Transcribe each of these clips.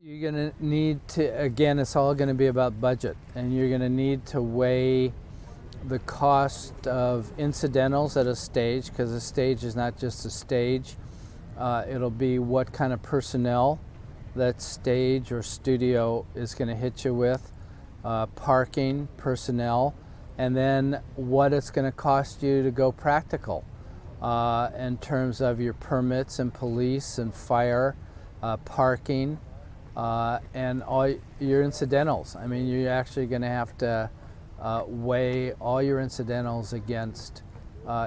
You're going to need to, again, it's all going to be about budget, and you're going to need to weigh the cost of incidentals at a stage, because a stage is not just a stage. It'll be what kind of personnel that stage or studio is going to hit you with, parking, personnel, and then what it's going to cost you to go practical in terms of your permits and police and fire, parking, and all your incidentals. I mean, you're actually going to have to weigh all your incidentals against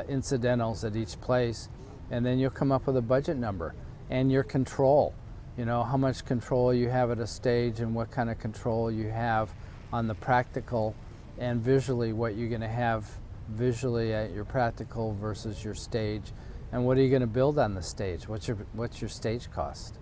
incidentals at each place, and then you'll come up with a budget number. And your control, you know, how much control you have at a stage and what kind of control you have on the practical, and visually what you're going to have visually at your practical versus your stage, and what are you going to build on the stage? What's your stage cost?